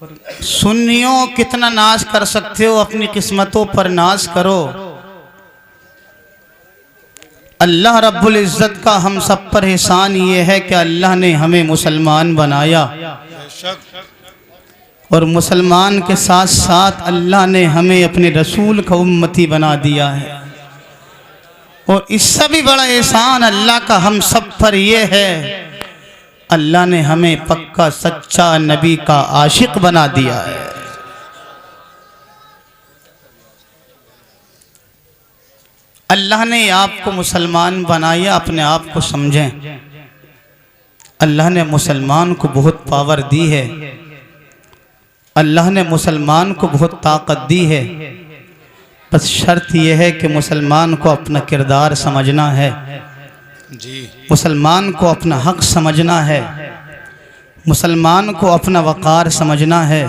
सुन्नियों कितना नाज कर सकते हो, अपनी किस्मतों पर नाज करो। अल्लाह रब्बुल इज़्ज़त का हम सब पर एहसान ये है कि अल्लाह ने हमें मुसलमान बनाया और मुसलमान के साथ साथ अल्लाह ने हमें अपने रसूल का उम्मती बना दिया है। और इससे भी बड़ा एहसान अल्लाह का हम सब पर यह है, अल्लाह ने हमें पक्का सच्चा नबी का आशिक बना दिया है। अल्लाह ने आपको मुसलमान बनाया, अपने आप को समझें। अल्लाह ने मुसलमान को बहुत पावर दी है, अल्लाह ने मुसलमान को बहुत ताकत दी है। बस शर्त यह है कि मुसलमान को अपना किरदार समझना है जी, मुसलमान को अपना हक समझना है, मुसलमान को अपना वक़ार समझना है,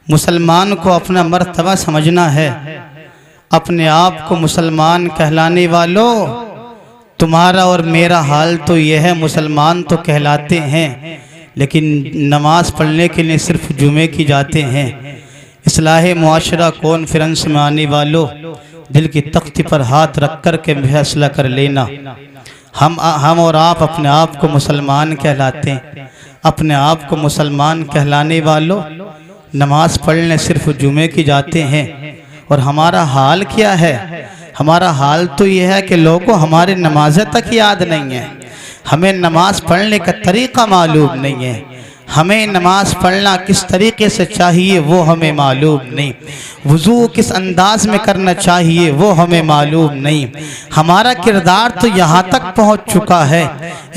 मुसलमान को अपना मर्तबा समझना है। अपने आप को मुसलमान कहलाने वालों, तुम्हारा और मेरा हाल तो यह है, मुसलमान तो कहलाते हैं लेकिन नमाज पढ़ने के लिए सिर्फ जुमे की जाते हैं। इस्लाह मुआशरा कॉन्फ्रेंस में आने वालों, दिल की तख्ती पर हाथ रख कर के फैसला कर लेना, हम और आप अपने आप को मुसलमान कहलाते हैं। अपने आप को मुसलमान कहलाने वालों, नमाज पढ़ने सिर्फ जुमे की जाते हैं। और हमारा हाल क्या है? हमारा हाल तो यह है कि लोगों को हमारे नमाज़ें तक याद नहीं है, हमें नमाज पढ़ने का तरीक़ा मालूम नहीं है, हमें नमाज पढ़ना किस तरीके से चाहिए वो हमें मालूम नहीं, वुज़ू किस अंदाज में करना चाहिए वो हमें मालूम नहीं। हमारा किरदार तो यहाँ तक पहुँच चुका है,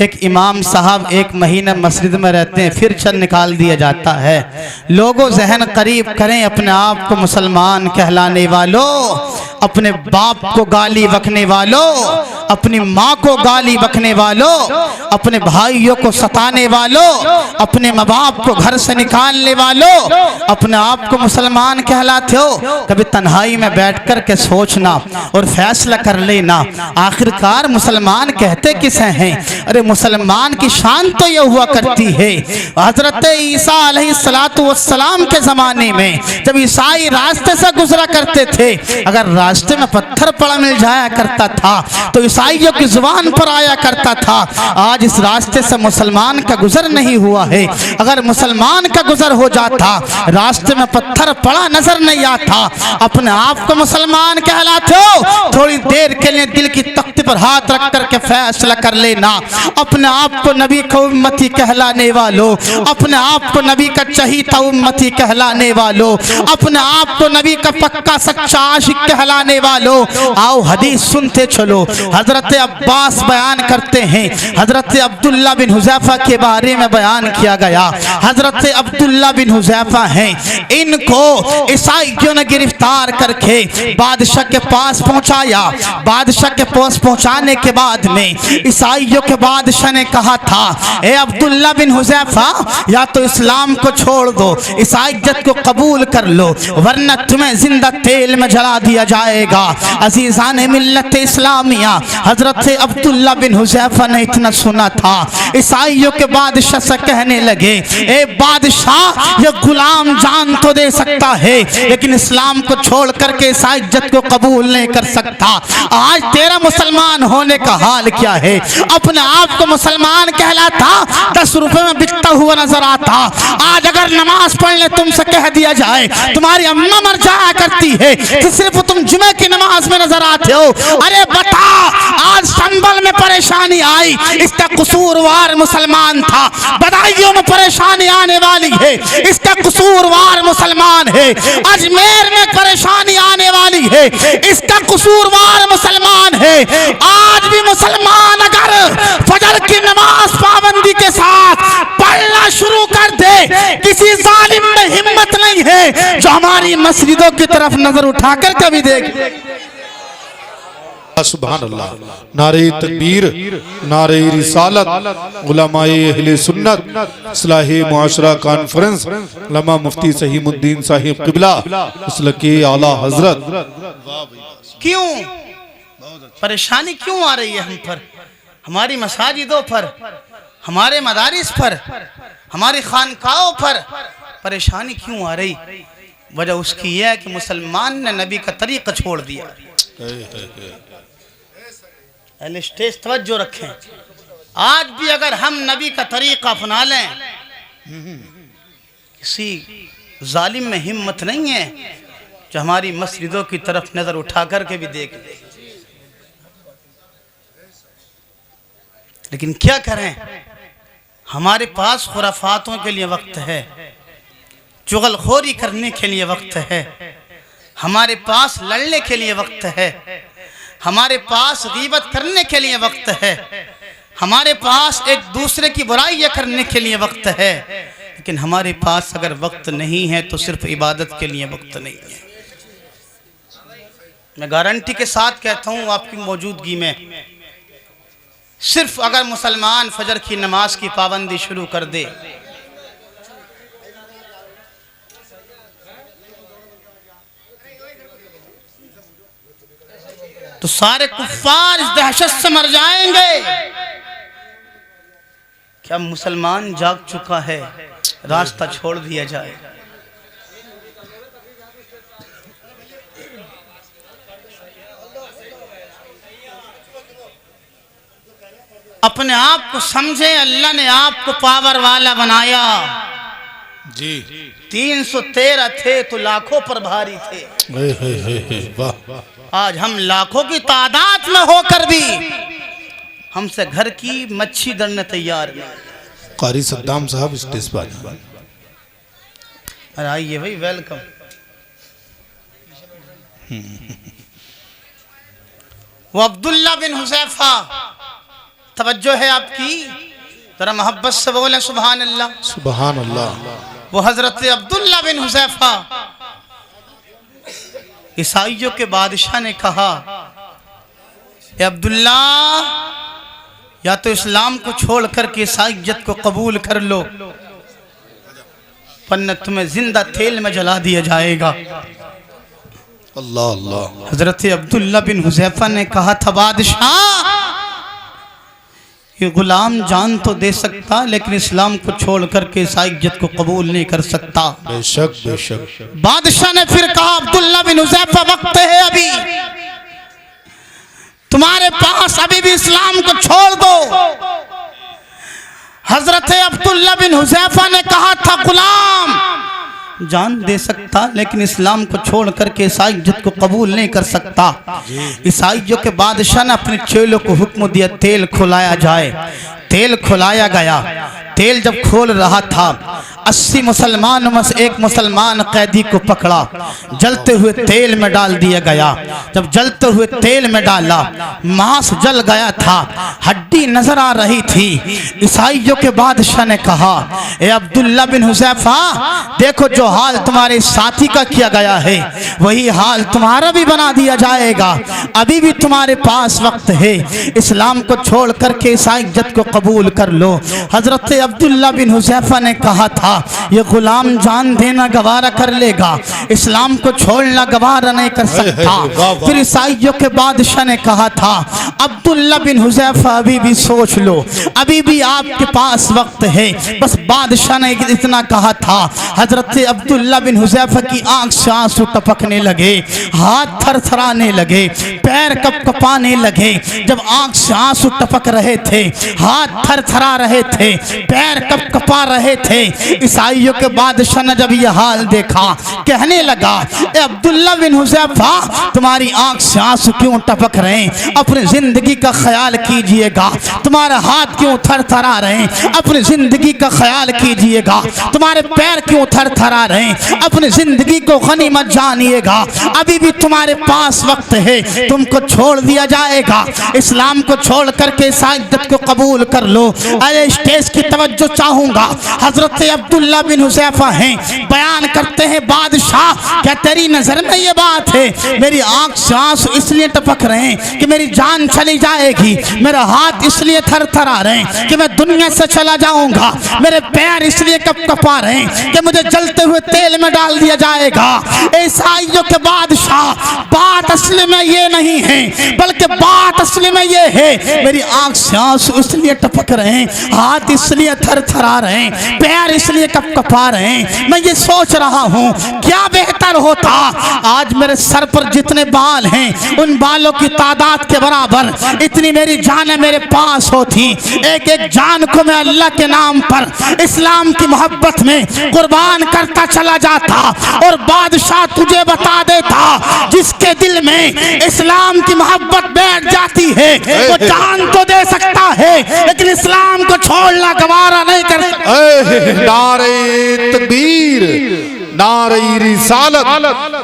एक इमाम साहब एक महीना मस्जिद में रहते हैं, फिर चल निकाल दिया जाता है। लोगों जहन करीब करें, अपने आप को मुसलमान कहलाने वालों, अपने बाप को गाली बकने वालों, अपनी माँ को गाली बकने वालों, अपने भाइयों को सताने वालों, अपने माँ बाप को घर से निकालने वालों, अपने आप को मुसलमान कहलाते हो। कभी तन्हाई में बैठ कर के सोचना और फैसला कर लेना, आखिरकार मुसलमान कहते किसे हैं? अरे मुसलमान की शान तो यह हुआ करती है, हजरत ईसा अलैहिस्सलातु वस्सलाम के ज़माने में जब ईसाई रास्ते से गुजरा करते थे, अगर रास्ते में पत्थर पड़ा मिल जाया करता था तो ईसाइयों की जुबान पर आया करता था। आज इस रास्ते से मुसलमान का गुजर नहीं हुआ है, अगर मुसलमान का गुजर हो जाता, रास्ते में पत्थर पड़ा नजर नहीं आता, अपने आप को मुसलमान कहलाते हो। थोड़ी देर के लिए दिल की तख्ती पर हाथ रख कर के फैसला कर लेना, अपने आप को नबी का उम्मती कहलाने वालों, अपने आप को नबी का चहीता उम्मती कहलाने वालों, अपने आप को नबी का पक्का सच्चा आशिक कहलाने वालों, आओ हदीस सुनते चलो। हजरत अब्बास बयान करते हैं, हजरत अब्दुल्ला बिन हुज़ैफा के बारे में बयान किया गया। हजरत अब्दुल्ला बिन हुज़ैफा हैं, इनको ईसाइयों ने गिरफ्तार करके बादशाह के पास पहुंचाया। बादशाह के पास पहुंचाने के बाद में ईसाइयों के बादशाह ने कहा था, ए अब्दुल्ला बिन हुज़ैफा, या तो इस्लाम को छोड़ दो, ईसाइयत को कबूल कर लो, वरना तुम्हें जिंदा तेल में जला दिया जाएगा। अजीज़ान मिल्लत इस्लामिया, हजरत अब्दुल्ला बिन हुज़ैफा ने इतना सुना था, ईसाइयों के बादशाह से कहने लगे, ए बादशाह, ये गुलाम जान तो दे सकता है लेकिन इस्लाम को छोड़ करके ईसाइयत को कबूल नहीं कर सकता। आज तेरा मुसलमान होने का हाल क्या है? अपने आप को मुसलमान कहलाता, 10 रुपए में बिकता हुआ नजर आता। आज अगर नमाज पढ़ने तुमसे कह दिया जाए, तुम्हारी अम्मा मर जाया करती है कि सिर्फ तुम जुमे की नमाज में नजर आते हो। अरे बता, आज संबल में परेशानी आई, इसका कसूरवार मुसलमान था। बदायूं में परेशानी आने वाली है, इसका कसूरवार मुसलमान है। अजमेर में परेशानी आने वाली है, इसका कसूरवार मुसलमान है। आज भी मुसलमान अगर फजर की नमाज पाबंदी के साथ पढ़ना शुरू कर दे, किसी जालिम में हिम्मत नहीं है जो हमारी मस्जिदों की तरफ नजर उठाकर कभी देखे। सुभान अल्लाह, नारे तकबीर, नारे रिसालत, उलमाए अहले सुन्नत, इस्लाह मुआशरा कॉन्फ्रेंस, उलमा मुफ्ती सहीमुद्दीन साहिब किबला, इसलके आला हजरत। क्यों परेशानी क्यों आ रही है हम पर, हमारी मसाजिदों पर, हमारे मदारिस पर, हमारी खानकाओं पर परेशानी क्यों आ रही? वजह उसकी यह है कि मुसलमान ने नबी का तरीक़ा छोड़ दिया। अहले स्टेज तवज्जो रखें, आज भी अगर हम नबी का तरीक़ा अपना लें, किसी जालिम में हिम्मत नहीं है जो हमारी मस्जिदों की तरफ नज़र उठा कर के भी देख ले। लेकिन क्या करें, हमारे पास खुराफातों के लिए वक्त है, चुगलखोरी करने के लिए वक्त है, हमारे पास लड़ने के लिए वक्त है, हमारे पास गीबत करने के लिए वक्त है, हमारे पास एक दूसरे की बुराई करने के लिए वक्त है। लेकिन हमारे पास अगर वक्त नहीं है तो सिर्फ इबादत के लिए वक्त नहीं है। मैं गारंटी के साथ कहता हूँ आपकी मौजूदगी में, सिर्फ अगर मुसलमान फजर की नमाज की पाबंदी शुरू कर दे, तो सारे कुफ्फार इस दहशत से मर जाएंगे। क्या मुसलमान जाग चुका है, रास्ता छोड़ दिया जाए? अपने आप को समझे, अल्लाह ने आपको पावर वाला बनाया जी। 313 थे तो लाखों पर भारी थे। आज हम लाखों की तादाद में होकर भी हमसे घर की मच्छी दड़ने तैयार नहीं। कारी सद्दाम साहब स्टेज पर अरे आइए भाई, वेलकम। वो अब्दुल्ला बिन हुज़ैफा, तवज्जो है आपकी, जरा मोहब्बत से बोले सुभान अल्लाह। सुभान अल्लाह। वो हजरत अब्दुल्ला बिन हुज़ैफा, ईसाइयों के बादशाह ने कहा, ए अब्दुल्ला, या तो इस्लाम को छोड़ करके ईसाइयत को कबूल कर लो, वरना तुम्हें जिंदा तेल में जला दिया जाएगा। अल्लाह अल्लाह। हजरत अब्दुल्ला बिन हुज़ैफा ने कहा था, बादशाह, ये गुलाम जान तो दे सकता लेकिन इस्लाम को छोड़ करके ईसाइयत को कबूल नहीं कर सकता। बेशक बेशक। बादशाह ने फिर कहा, अब्दुल्ला बिन हुज़ैफा, वक्त है अभी, तुम्हारे पास अभी भी इस्लाम को छोड़ दो। हजरत अब्दुल्ला बिन हुज़ैफा ने कहा था, गुलाम जान दे सकता लेकिन इस्लाम को छोड़ करके ईसाइयत को कबूल नहीं कर सकता। ईसाइयों के बादशाह ने अपने चेलों को हुक्म दिया, तेल खुलाया जाए। तेल खुलाया गया। तेल जब खोल रहा था, 80 मुसलमानों में से एक मुसलमान कैदी को पकड़ा, जलते हुए तेल में डाल दिया गया। जब जलते हुए तेल में डाला, मांस जल गया था, हड्डी नजर आ रही थी। ईसाइयों के बादशाह ने कहा, ए अब्दुल्ला बिन हुज़ैफा, देखो जो हाल तुम्हारे साथी का किया गया है वही हाल तुम्हारा भी बना दिया जाएगा। अभी भी तुम्हारे पास वक्त है, इस्लाम को छोड़ करके ईसाइयत को कबूल कर लो। हजरत अब्दुल्ला बिन हुज़ैफा ने कहा था, ये गुलाम जान देना गवारा कर लेगा, इस्लाम को छोड़ना गवारा नहीं कर सकता। फिर ईसाइयों के बादशाह ने कहा था, अब्दुल्ला बिन हुज़ैफा, अभी भी सोच लो, अभी भी आपके पास वक्त है। बस बादशाह ने इतना कहा था, हजरत अब्दुल्ला बिन हुज़ैफा की आंख से आंसू टपकने लगे, हाथ थरथराने लगे, पैर कपकपाने लगे। जब आंख से आंसू टपक रहे थे, हाथ थरथरा रहे थे, पैर कपकपा रहे थे, ईसाइयों के बादशाह ने जब यह हाल देखा, कहने लगा, ए अब्दुल्ला बिन हुज़ैफा, तुम्हारी आंख से आंसू क्यों टपक रहे हैं? अपनी जिंदगी का ख्याल कीजिएगा। तुम्हारे हाथ क्यों थरथरा रहे हैं? अपनी जिंदगी का ख्याल कीजिएगा। तुम्हारे पैर क्यों थरथरा रहे हैं? अपनी जिंदगी को गनीमत जानिएगा। अभी भी तुम्हारे पास वक्त है, तुमको छोड़ दिया जाएगा। इस्लाम को छोड़ करके ईसाइयत को कबूल कर लो। अरे स्टेज की तवज्जो चाहूंगा। हजरत अब्दुल्ला बिन हुज़ैफा हैं, बयान करते हैं, बादशाह, क्या तेरी नजर में ये बात है? मेरी आंख से आंसू इसलिए टपक रहे हैं कि मेरी जान चली जाएगी। मेरा हाथ इसलिए थरथरा रहे हैं कि मैं दुनिया से चला जाऊंगा। मेरे पैर इसलिए कपकपा रहे हैं कि मुझे जलते हुए तेल में डाल दिया जाएगा। ईसाइयों के बादशाह, बात असली में ये नहीं है, बल्कि बात असली में ये है, मेरी आंख से आंसू इसलिए टपक रहे हैं, हाथ इसलिए थरथरा रहे हैं, पैर इसलिए इसलिए कपकपा रहे हैं। मैं ये सोच रहा हूँ क्या बेहतर होता, आज मेरे सर पर जितने बाल हैं उन बालों की तादाद के बराबर इतनी मेरी जान मेरे पास होती, एक एक जान को मैं अल्लाह के नाम पर इस्लाम की मोहब्बत में कुर्बान करता चला जाता। और बादशाह तुझे बता देता, जिसके दिल में इस्लाम की मोहब्बत बैठ जाती है वो जान तो दे सकता है लेकिन इस्लाम को छोड़ना गवारा नहीं कर सकता। नारे तकबीर, नारे रिसालत,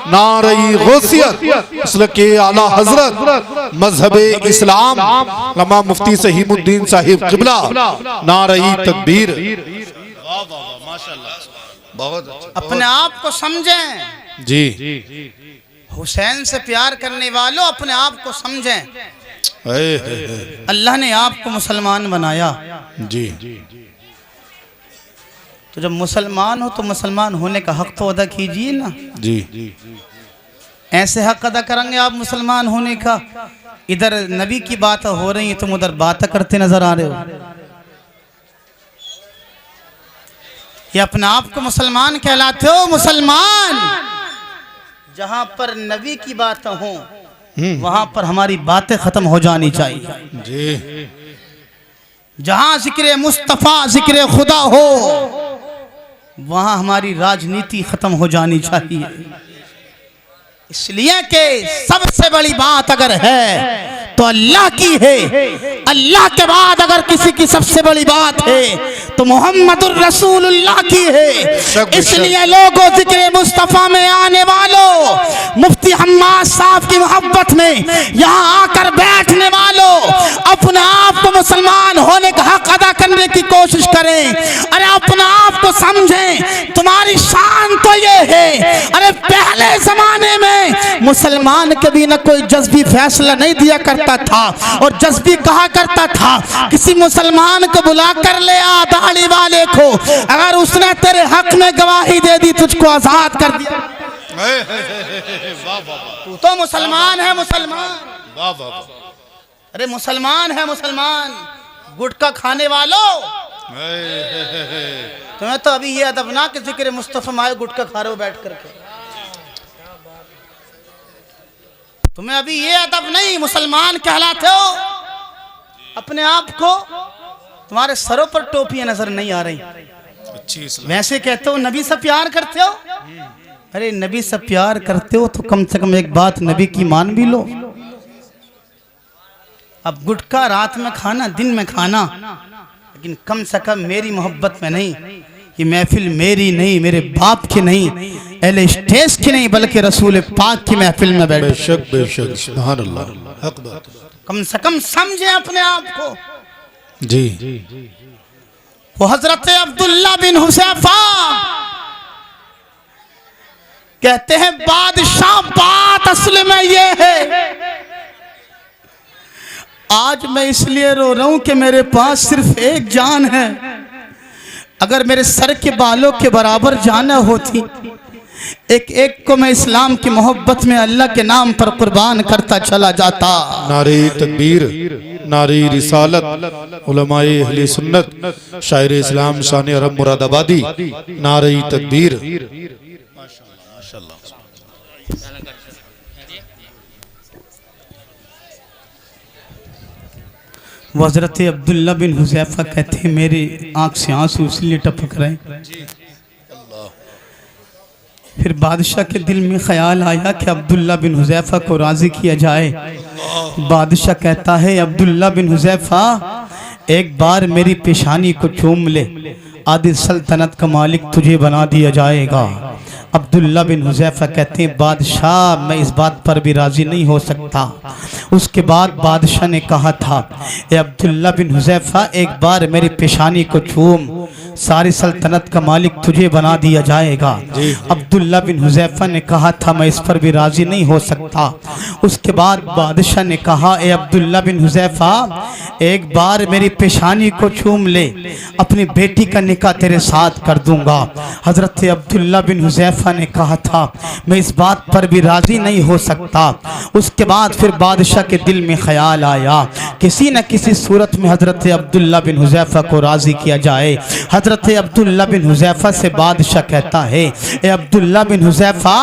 नारे गौसियत, इसलिए आला हजरत मजहबे इस्लाम लमा मुफ्ती सहीमुद्दीन साहिब किबला, नारे तकबीर। बहुत अपने आप को समझें जी, हुसैन से प्यार करने वालों अपने आप को समझें। अल्लाह ने आपको मुसलमान बनाया जी, तो जब मुसलमान हो तो मुसलमान होने का हक तो अदा कीजिए ना जी। ऐसे हक अदा करेंगे आप मुसलमान होने का, इधर नबी की बात हो रही है तुम उधर बातें करते नजर आ रहे हो। ये अपने आप को मुसलमान कहलाते हो? मुसलमान जहां पर नबी की बात हो वहां पर हमारी बातें खत्म हो जानी चाहिए जी। जहां जिक्र मुस्तफा जिक्र खुदा हो वहां हमारी राजनीति खत्म हो जानी चाहिए। इसलिए कि सबसे बड़ी बात अगर है तो अल्लाह की है, अल्लाह के बाद अगर किसी की सबसे बड़ी बात है तो मोहम्मदुर रसूलुल्लाह की है। इसलिए लोगों जिक्र मुस्तफा में आने वालों, मुफ्ती हम्माद साहब की मोहब्बत में यहाँ आकर बैठने वालों, अपने आप को मुसलमान होने का हक अदा करने की कोशिश करें। अरे अपने आप को समझें, तुम्हारी शान तो ये है। अरे पहले जमाने में मुसलमान कभी न कोई जज्बी फैसला नहीं दिया करता था और जज्बी कहा करता था किसी मुसलमान को बुला कर ले आ दाढ़ी वाले को, अगर उसने तेरे हक में गवाही दे दी तुझको आजाद कर दिया। तू तो मुसलमान है मुसलमान। अरे मुसलमान है मुसलमान। गुटखा खाने वालों तुम्हें तो अभी ये अदब ना कि जिक्र मुस्तफा माए गुटखा खा रहे हो बैठ करके, तुम्हें अभी ये अदब नहीं, मुसलमान कहलाते हो। अपने आप को तुम्हारे सरों पर टोपियां नजर नहीं आ रही। वैसे कहते हो नबी से प्यार करते हो। अरे नबी से प्यार करते हो तो कम से कम एक बात नबी की मान भी लो। अब गुटखा रात में खाना दिन में खाना, लेकिन कम से कम मेरी मोहब्बत में नहीं। ये महफिल मेरी नहीं, मेरे बाप की नहीं, अहले स्टेज की नहीं, बल्कि रसूल पाक की महफिल में बैठे। बेशक बेशक, सुभान अल्लाह, हक बात। कम से कम समझे अपने आप को जी। वो हजरत अब्दुल्ला बिन हुसैफा कहते हैं बादशाह बात असल में ये है, आज मैं इसलिए रो रहा हूं कि मेरे पास सिर्फ एक जान है। अगर मेरे सर के बालों के बराबर जान होती, एक एक को मैं इस्लाम की मोहब्बत में अल्लाह के नाम पर कुर्बान करता चला जाता। नारे तकबीर, नारे रिसालत, उलमाए अहले सुन्नत, शायर इस्लाम शान अरब मुरादाबादी, नारे तकबीर। हज़रत अब्दुल्ला बिन हुज़ैफ़ा कहते हैं मेरी आंख से आंसू इसलिए टपक रहे। फिर बादशाह के दिल में ख्याल आया कि अब्दुल्ला बिन हुज़ैफ़ा को राज़ी किया जाए। बादशाह कहता है अब्दुल्ला बिन हुज़ैफ़ा एक बार मेरी पेशानी को चूम ले, आदि सल्तनत का मालिक तुझे बना दिया जाएगा। अब्दुल्ला बिन हुज़ैफ़ा कहते हैं बादशाह मैं इस बात पर भी राज़ी नहीं हो सकता। उसके बाद बादशाह ने कहा था ए अब्दुल्ला बिन हुज़ैफ़ा एक बार मेरी पेशानी को चूम, सारी सल्तनत का मालिक तुझे बना दिया जाएगा। अब्दुल्ला बिन हुज़ैफ़ा ने कहा था मैं इस पर भी राज़ी नहीं हो सकता। उसके बाद बादशाह ने कहा ए अब्दुल्ला बिन हुज़ैफ़ा एक बार मेरी पेशानी को चूम ले, अपनी बेटी का निकाह तेरे साथ कर दूंगा। हज़रत अब्दुल्ला बिन हुज़ैफ़ा हुज़ैफ़ा ने कहा था मैं इस बात पर भी राज़ी नहीं हो सकता। उसके बाद फिर बादशाह के दिल में ख्याल आया किसी न किसी सूरत में हज़रत अब्दुल्ला बिन हुज़ैफ़ा को राज़ी किया जाए। हज़रत अब्दुल्ला बिन हुज़ैफ़ा से बादशाह कहता है ए अब्दुल्ला बिन हुज़ैफ़ा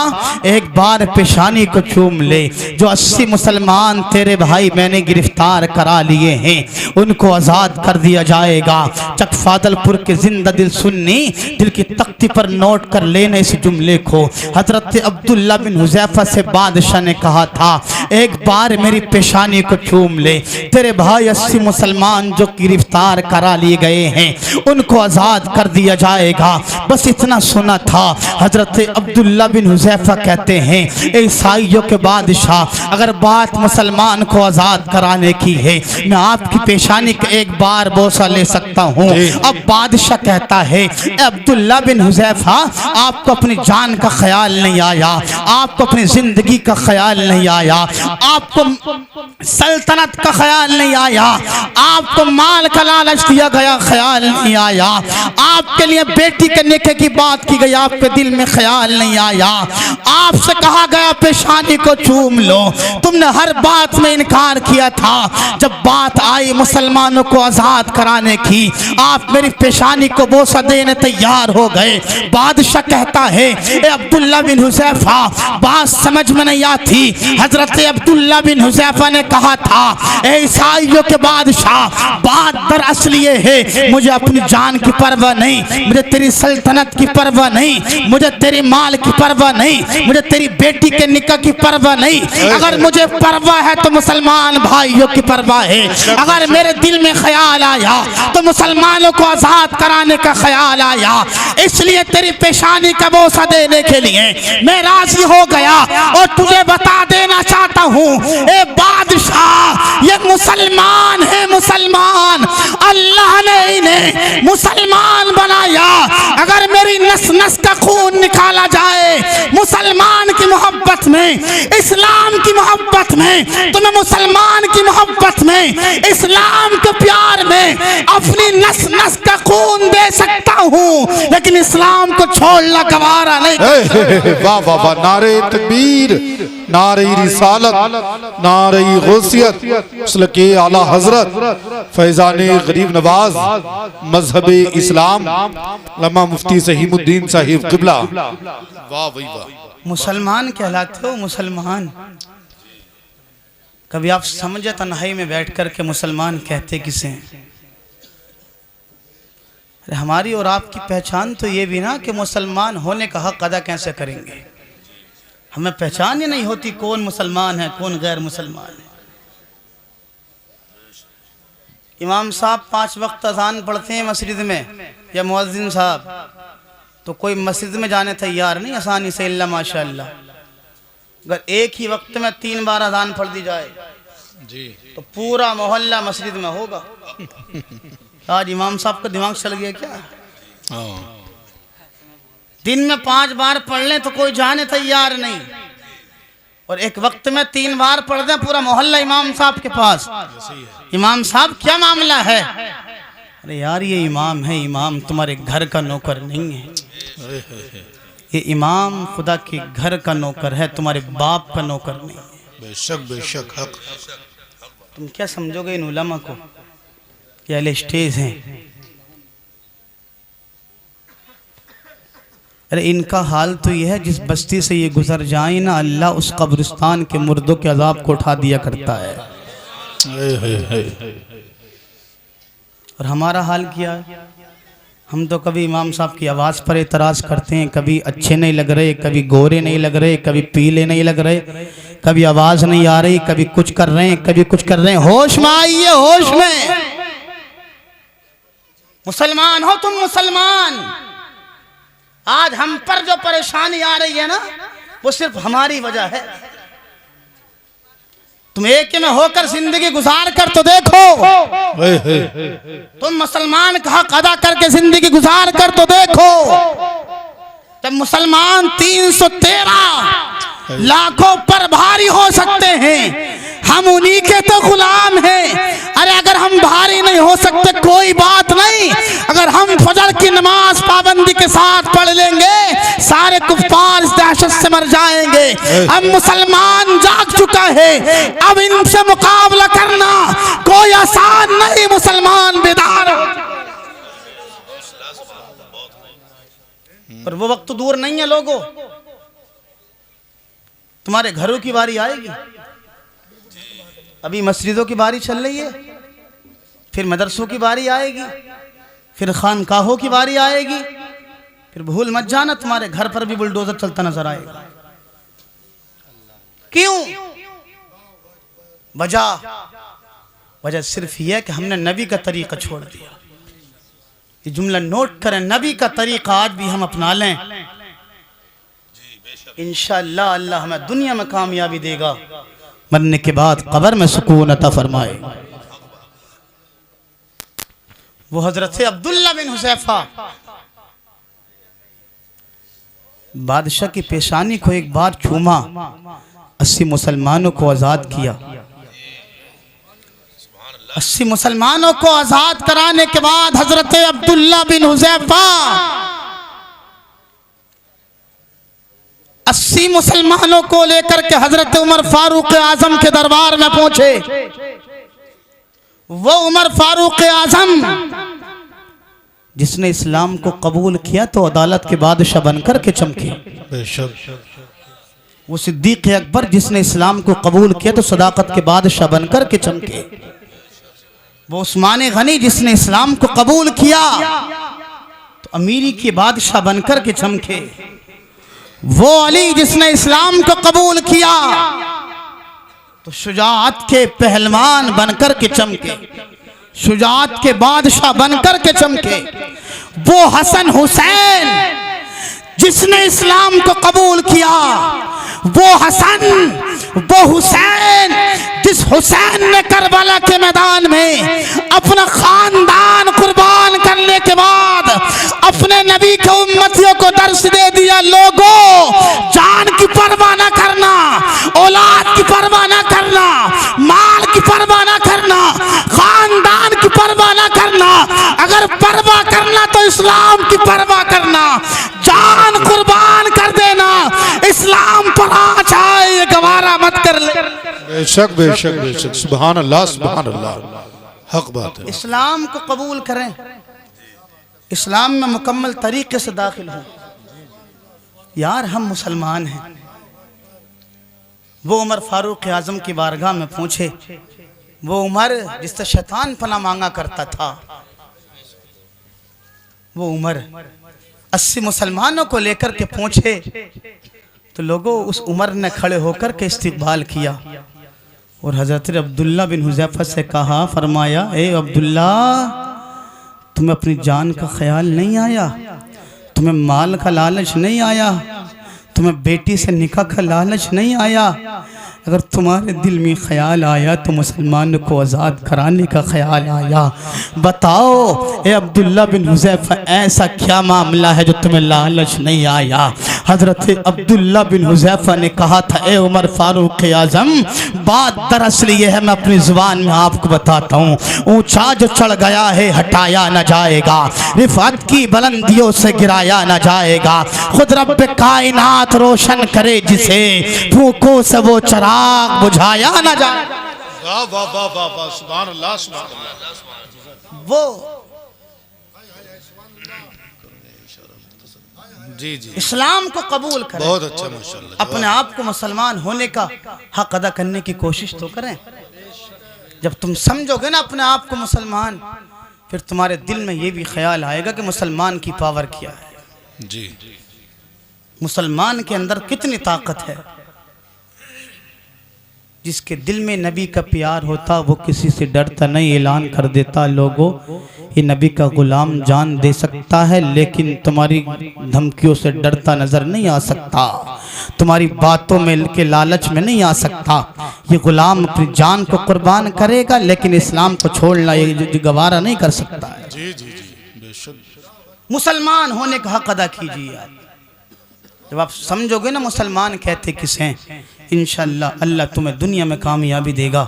एक बार पेशानी को चूम ले। जो 80 मुसलमान तेरे भाई मैंने गिरफ्तार करा लिए हैं उनको आज़ाद कर दिया जाएगा। चक फादलपुर के जिंदा दिल सुन्नी दिल की तख्ती पर नोट कर लेने इस जुमले को। हज़रत अब्दुल्ला बिन हुज़ैफ़ा से बादशाह ने कहा था एक बार मेरी पेशानी को चूम ले। तेरे भाई 80 मुसलमान जो गिरफ्तार करा लिए गए हैं उनको आज़ाद कर दिया जाएगा। बस इतना सुना था। हज़रत अब्दुल्ला बिन हुज़ैफ़ा कहते हैं ईसाइयों के बादशाह अगर बात मुसलमान को आज़ाद कराने की है मैं आपकी पेशानी का एक बार बोसा ले सकता हूँ। अब बादशाह कहता है अब्दुल्ला बिन हुज़ैफ़ा आपको अपनी जान का ख्याल नहीं आया, आपको अपनी ज़िंदगी का ख्याल नहीं आया, आपको सल्तनत का ख्याल नहीं आया, आपको माल का लालच दिया गया ख्याल नहीं आया, आपके लिए बेटी के निकाह की बात की गई आपके दिल में ख्याल नहीं आया, आपसे कहा गया पेशानी को चूम लो तुमने हर बात में इनकार किया था। जब बात आई मुसलमानों को आज़ाद कराने की आप मेरी पेशानी को बोसा देने तैयार हो गए। बादशाह कहता है ए अब्दुल्ला बिन हुज़ैफ़ा बात समझ में नहीं आती। हज़रत अब्दुल्ला बिन हुज़ैफ़ा ने कहा था ए ईसाइयों के बादशाह बात दरअसल ये है मुझे अपनी जान की परवाह नहीं, मुझे तेरी सल्तनत की परवाह नहीं, मुझे तेरी माल की परवाह नहीं, मुझे तेरी बेटी के निकाह की परवाह नहीं। अगर मुझे परवाह है तो मुसलमान भाइयों की परवाह है। अगर मेरे दिल में ख्याल आया तो मुसलमानों को आज़ाद कराने का ख्याल आया, इसलिए तेरी पेशानी का बोसा देने के लिए मैं राजी हो गया। और तुझे बता देना चाहता हूँ ए बादशाह ये मुसलमान है, मुसलमान अल्लाह ने इन्हें मुसलमान बनाया। अगर मेरी नस नस का खून निकाला जाए मुसलमान की मोहब्बत में, इस्लाम की मोहब्बत में, तो मैं मुसलमान की मोहब्बत में, इस्लाम के प्यार में अपनी नस नस का खून दे सकता हूँ, लेकिन इस्लाम को छोड़ना गवारा नहीं। वाह वाह वाह, नारे तकबीर, नारे रिसालत, नारे गौसियत, सल्लल्लाहु आला हजरत फैजाने गरीब नवाज मजहब इस्लाम लम्मा मुफ्ती सहीमुद्दीन साहिब क़िबला। वाह भाई वाह। मुसलमान कहलाते हो मुसलमान। कभी आप समझे तन्हाई में बैठ कर के मुसलमान कहते किसे हैं? हमारी और आपकी पहचान तो ये भी ना कि मुसलमान होने का हक अदा कैसे करेंगे। हमें पहचान ही नहीं होती कौन मुसलमान है कौन गैर मुसलमान है। इमाम साहब 5 वक्त अज़ान पढ़ते हैं मस्जिद में या मुअज्जिन साहब, तो कोई मस्जिद में जाने तैयार नहीं आसानी से, इल्ला माशाअल्लाह। अगर एक ही वक्त में 3 बार अज़ान पढ़ दी जाए जी तो पूरा मोहल्ला मस्जिद में होगा। आज इमाम साहब का दिमाग चल गया क्या? दिन में 5 बार पढ़ लें तो कोई जाने तैयार नहीं, और एक वक्त में 3 बार पढ़ दें पूरा मोहल्ला इमाम साहब के पास। इमाम साहब क्या मामला है? अरे यार ये इमाम है, इमाम तुम्हारे घर का नौकर नहीं है। ये इमाम खुदा के घर का नौकर है, तुम्हारे बाप का नौकर नहीं है। बेशक बेशक हक। तुम क्या समझोगे इन उलमा को कि अहले स्टेज हैं? अरे इनका हाल तो ये है जिस बस्ती से ये गुजर जाए ना अल्लाह उस कब्रिस्तान के मुर्दों के अजाब को उठा दिया करता है। और हमारा हाल क्या है? हम तो कभी इमाम साहब की आवाज़ पर एतराज़ करते हैं, कभी अच्छे नहीं लग रहे, कभी गोरे नहीं लग रहे, कभी पीले नहीं लग रहे, कभी आवाज़ नहीं आ रही, कभी कुछ कर रहे हैं, कभी कुछ कर रहे हैं। होश में आइए, होश में। मुसलमान हो तुम, मुसलमान। आज हम पर जो परेशानी आ रही है ना वो सिर्फ हमारी वजह है। तुम एक में होकर जिंदगी गुजार कर तो देखो, तुम मुसलमान का हक अदा करके जिंदगी गुजार कर तो देखो। जब मुसलमान 313 लाखों पर भारी हो सकते हैं, हम उन्हीं के तो गुलाम हैं। अरे अगर हम भारी नहीं हो सकते कोई बात नहीं, अगर हम फजर की नमाज पाबंदी के साथ पढ़ लेंगे सारे कुफ्फार इस दहशत से मर जाएंगे। अब मुसलमान जाग चुका है, अब इनसे मुकाबला करना कोई आसान नहीं। मुसलमान बेदार हो, पर वो वक्त तो दूर नहीं है लोगों, तुम्हारे घरों की बारी आएगी। अभी मस्जिदों की बारी चल रही है, फिर मदरसों की बारी आएगी, फिर खानकाहों की बारी आएगी। फिर भूल मत जाना तुम्हारे घर पर भी बुलडोजर चलता नजर आएगा। क्यों? वजह सिर्फ यह कि हमने नबी का तरीका छोड़ दिया। ये जुमला नोट करें, नबी का तरीका आज भी हम अपना लें, इंशाअल्लाह अल्लाह हमें दुनिया में कामयाबी देगा, मरने के बाद कब्र में सुकून अता फरमाए। वो हजरत अब्दुल्ला बिन हुज़ैफा बादशाह की पेशानी को एक बार चूमा, 80 मुसलमानों को आजाद किया। 80 मुसलमानों को आजाद कराने के बाद हजरत अब्दुल्ला बिन हुज़ैफा 80 मुसलमानों को लेकर के हजरत उमर फारूक आजम के दरबार में पहुंचे। वो उमर फारूक आजम जिसने इस्लाम को कबूल किया तो अदालत के बादशाह बनकर के चमके। वो सिद्दीक अकबर जिसने इस्लाम को कबूल किया तो सदाकत के बादशाह बनकर के चमके। वो उस्मान गनी जिसने इस्लाम को कबूल किया तो अमीरी के बादशाह बनकर के चमके। वो अली जिसने इस्लाम को कबूल किया तो शुजाअत के पहलवान बनकर के चमके, शुजाअत के बादशाह बनकर के चमके। वो हसन हुसैन जिसने इस्लाम को कबूल किया, वो हसन, वो हुसैन जिस हुसैन ने करबला के मैदान में अपना खानदान कुर्बान करने के बाद अपने नबी के उम्मतियों को दर्श दे दिया, लोगों जान की परवाह ना करना, औलाद की परवाह ना करना, माल की परवाह ना करना, खानदान की परवाह ना करना। अगर परवाह करना तो इस्लाम की परवाह करना, जान कुर्बान कर देना, इस्लाम पर आ जाए ये गवारा मत कर ले। बेशक बेशक बेशक, सुभान अल्लाह सुभान अल्लाह, हक बात है। इस्लाम को कबूल करें, इस्लाम में मुकम्मल तरीके से दाखिल हो। यार हम मुसलमान हैं। वो उमर फारूक आजम की बारगाह में पहुंचे। वो उमर जिससे शैतान पनाह मांगा करता था, वो उमर 80 मुसलमानों को लेकर के पहुंचे तो लोगों उस उमर ने खड़े होकर के इस्तकबाल किया और हजरत अब्दुल्ला बिन हुज़ैफा से कहा, फरमाया, ए अब्दुल्ला, तुम्हें अपनी जान का ख्याल नहीं आया? तुम्हें माल का लालच नहीं आया? तुम्हें बेटी से निकाह का लालच नहीं आया? अगर तुम्हारे दिल में ख्याल आया तो मुसलमान को आज़ाद कराने का ख्याल आया, बताओ ए अब्दुल्ला बिन हुज़ैफा, ऐसा क्या मामला है जो तुम्हें लालच नहीं आया? हज़रत अब्दुल्ला बिन हुज़ैफा ने कहा था, ए उमर फारूक आज़म, बात दरअसल ये है, मैं अपनी ज़ुबान में आपको बताता हूँ। ऊंचा जो चढ़ गया है हटाया न जाएगा, रिफ़अत की बुलंदियों से गिराया न जाएगा। खुद रब्ब कायनात रोशन करे जिसे, भूखों से वो चराग बुझाया न जाए। वाह वाह वाह वाह वाह, सुभान अल्लाह सुभान अल्लाह। वो जी जी, इस्लाम को कबूल करें, बहुत अच्छा माशाल्लाह। अपने आप को मुसलमान होने का हक अदा करने की कोशिश तो करें। जब तुम समझोगे ना अपने आप को मुसलमान, फिर तुम्हारे दिल में ये भी ख्याल आएगा कि मुसलमान की पावर क्या है, जी, मुसलमान के अंदर कितनी ताकत है। जिसके दिल में नबी का प्यार होता वो किसी से डरता नहीं, ऐलान कर देता, लोगों ये नबी का गुलाम जान दे सकता है लेकिन तुम्हारी धमकियों से डरता नजर नहीं आ सकता, तुम्हारी बातों में के लालच में नहीं आ सकता। ये गुलाम अपनी जान को कुर्बान करेगा लेकिन इस्लाम को छोड़ना ये गवारा नहीं कर सकता है। जी जी जी, बेशक। मुसलमान होने का हक अदा कीजिए। जब आप समझोगे ना मुसलमान कहते किस हैं, इंशाअल्लाह अल्लाह तुम्हें दुनिया में कामयाबी देगा,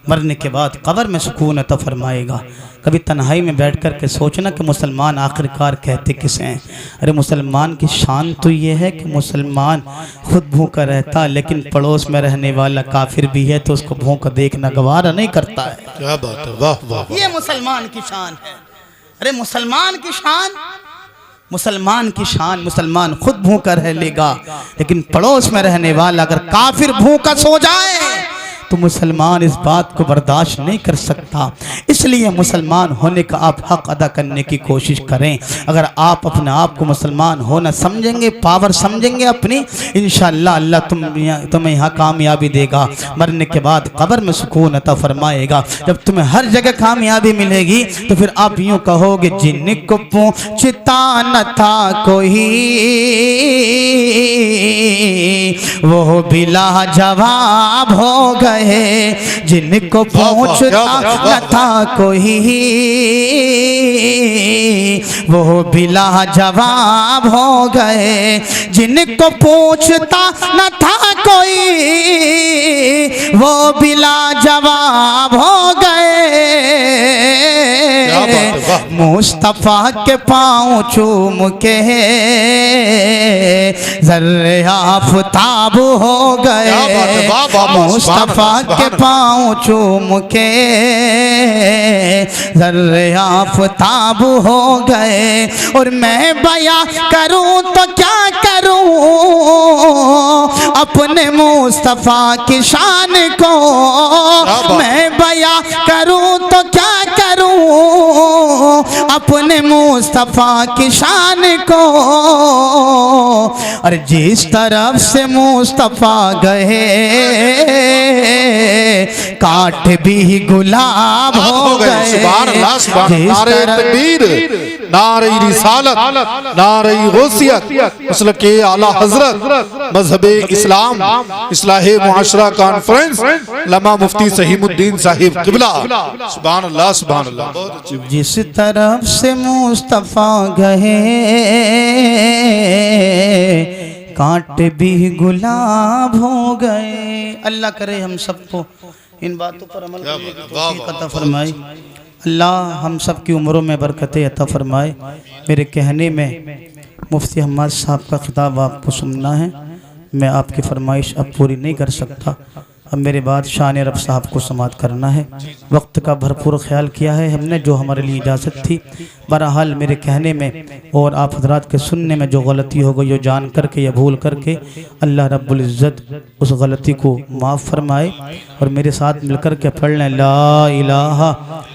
मरने के बाद कब्र में सुकून अता फरमाएगा। कभी तन्हाई में बैठ कर के सोचना कि मुसलमान आखिरकार कहते किस हैं। अरे मुसलमान की शान तो ये है कि मुसलमान खुद भूखा रहता लेकिन पड़ोस में रहने वाला काफिर भी है तो उसको भूखा देखना गवारा नहीं करता है। क्या बात है, वाह वाह। ये मुसलमान की शान है। अरे मुसलमान की शान, मुसलमान की शान, मुसलमान खुद भूखा रह लेगा लेकिन पड़ोस में रहने वाला अगर काफिर भूखा सो जाए तो मुसलमान इस बात को बर्दाश्त नहीं कर सकता। इसलिए मुसलमान होने का आप हक अदा करने की कोशिश करें। अगर आप अपने आप को मुसलमान होना समझेंगे, पावर समझेंगे अपनी, इंशाअल्लाह अल्लाह तुम्हें यहाँ कामयाबी देगा, मरने के बाद कब्र में सुकून अता फरमाएगा। जब तुम्हें हर जगह कामयाबी मिलेगी तो फिर आप यूँ कहोगे जिनको पूछता न था कोई वो बिला जवाब हो गए, जिनको पूछता न था कोई वो बिला जवाब हो गए, जिनको पूछता न था कोई वो बिला जवाब हो गए। मुस्तफा के पाँव चूम के ज़र्रे आफ़ताब हो गए, मुस्तफा के पाँव चूम के ज़र्रे आफ़ताब हो गए। और मैं बयां करूं तो क्या करूं अपने मुस्तफा की शान को, मैं बयां करूं तो क्या करूं अपने मुस्तफा की शान को। और जिस तरफ से मुस्तफा गए काट भी गुलाब हो गए। नारे तकबीर, नारे रिसालत, नारे गौसियत, मसलके आला हजरत, मजहबे इस्लाम, इस्लाहे मुआशरा कॉन्फ्रेंस, लमा मुफ्ती सहीमुद्दीन साहिब किबला। सुभान अल्लाह, सुभान अल्लाह। जिस तरफ से मुस्तफा गए कांटे भी गुलाब हो गए। अल्लाह करे हम सबको इन बातों पर अमल करने की तौफीक अता फरमाए। अल्लाह हम सब की उम्रों में बरकतें अता फरमाए। मेरे कहने में मुफ्ती हम्माद साहब का खिताब आपको सुनना है, मैं आपकी फरमाइश अब पूरी नहीं कर सकता। अब मेरे बाद शान रब साहब को समात करना है। वक्त का भरपूर ख्याल किया है हमने, जो हमारे लिए इजाज़त थी। बहरहाल मेरे कहने में और आप हजरात के सुनने में जो गलती हो गई, जो जान करके या भूल करके, अल्लाह रब्बुल इज़्ज़त उस गलती को माफ़ फरमाए। और मेरे साथ मिलकर के पढ़ लें ला इलाहा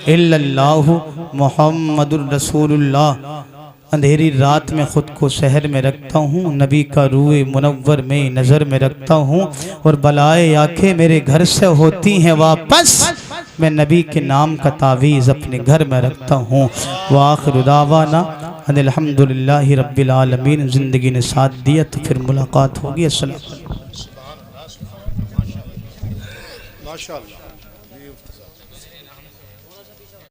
इल्लल्लाहु मुहम्मदुर रसूलुल्लाह। अंधेरी रात में ख़ुद को शहर में रखता हूँ, नबी का रूए मुनव्वर में नज़र में रखता हूँ। और बलाए आँखें मेरे घर से होती हैं वापस, मैं नबी के नाम का तावीज़ अपने घर में रखता हूँ। व आखिर दावाना अनिल हम्दुलिल्लाहि रब्बिल आलमीन। ज़िंदगी ने साथ दिया तो फिर मुलाकात होगी। अस्सलाम वालेकुम।